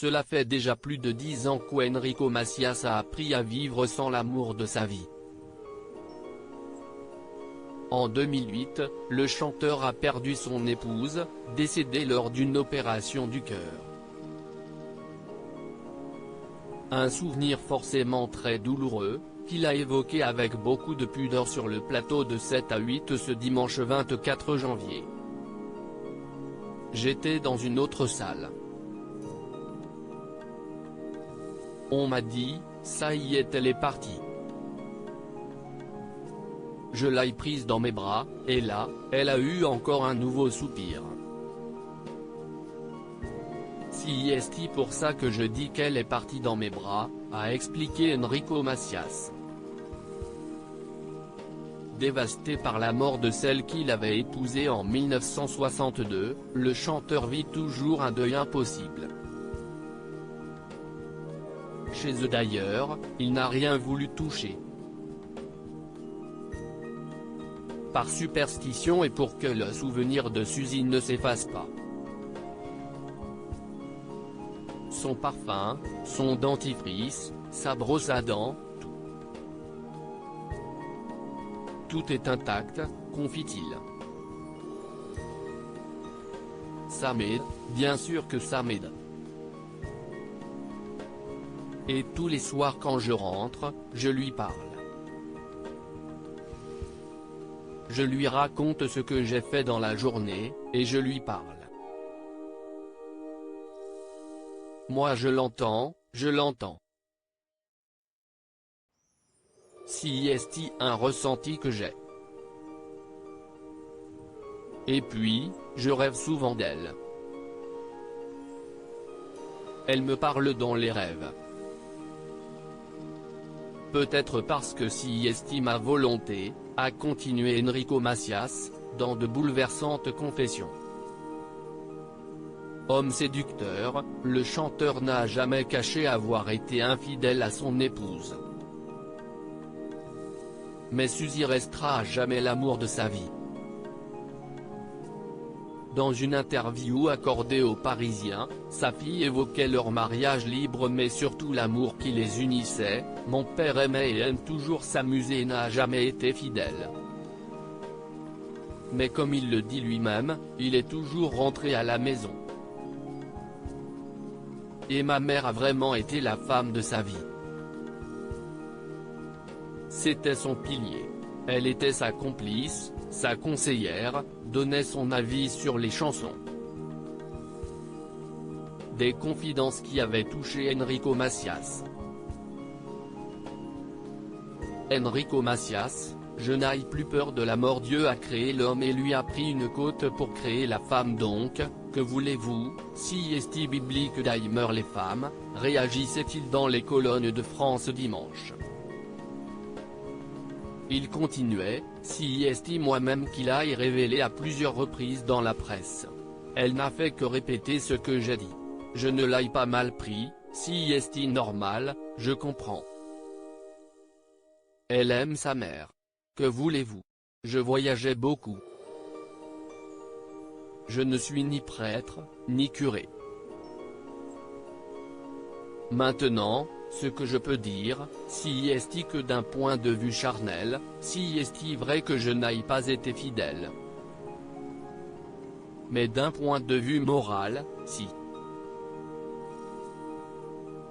cela fait déjà plus de 10 ans qu'Enrico Macias a appris à vivre sans l'amour de sa vie. En 2008, le chanteur a perdu son épouse, décédée lors d'une opération du cœur. Un souvenir forcément très douloureux, qu'il a évoqué avec beaucoup de pudeur sur le plateau de 7 à 8 ce dimanche 24 janvier. J'étais dans une autre salle. On m'a dit, ça y est, elle est partie. Je l'ai prise dans mes bras, et là, elle a eu encore un nouveau soupir. C'est pour ça que je dis qu'elle est partie dans mes bras, a expliqué Enrico Macias. Dévasté par la mort de celle qu'il avait épousée en 1962, le chanteur vit toujours un deuil impossible. Chez eux d'ailleurs, il n'a rien voulu toucher. Par superstition et pour que le souvenir de Suzy ne s'efface pas. Son parfum, son dentifrice, sa brosse à dents, tout est intact, confie-t-il. Ça m'aide, bien sûr que ça m'aide. Et tous les soirs quand je rentre, je lui parle. Je lui raconte ce que j'ai fait dans la journée, et je lui parle. Moi je l'entends, je l'entends. C'est un ressenti que j'ai. Et puis, je rêve souvent d'elle. Elle me parle dans les rêves. Peut-être parce que c'est ma volonté, a continué Enrico Macias, dans de bouleversantes confessions. Homme séducteur, le chanteur n'a jamais caché avoir été infidèle à son épouse. Mais Suzy restera à jamais l'amour de sa vie. Dans une interview accordée aux Parisiens, sa fille évoquait leur mariage libre mais surtout l'amour qui les unissait. Mon père aimait et aime toujours s'amuser et n'a jamais été fidèle. Mais comme il le dit lui-même, il est toujours rentré à la maison. Et ma mère a vraiment été la femme de sa vie. C'était son pilier. Elle était sa complice, sa conseillère, donnait son avis sur les chansons. Des confidences qui avaient touché Enrico Macias. Enrico Macias, je n'ai plus peur de la mort. Dieu a créé l'homme et lui a pris une côte pour créer la femme donc, que voulez-vous, si est biblique d'Aimer les femmes, réagissait-il dans les colonnes de France dimanche. Il continuait, si est moi-même qui l'ai révélé à plusieurs reprises dans la presse. Elle n'a fait que répéter ce que j'ai dit. Je ne l'ai pas mal pris, si est normal, je comprends. Elle aime sa mère. Que voulez-vous? Je voyageais beaucoup. Je ne suis ni prêtre, ni curé. Maintenant, ce que je peux dire, si est que d'un point de vue charnel, si est vrai que je n'ai pas été fidèle. Mais d'un point de vue moral, si.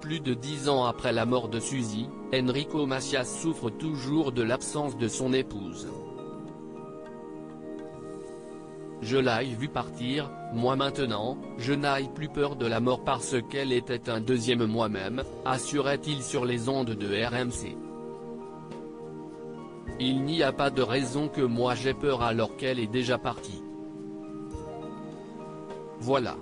Plus de 10 ans après la mort de Suzy, Enrico Macias souffre toujours de l'absence de son épouse. Je l'ai vu partir, moi maintenant, je n'ai plus peur de la mort parce qu'elle était un deuxième moi-même, assurait-il sur les ondes de RMC. Il n'y a pas de raison que moi j'ai peur alors qu'elle est déjà partie. Voilà.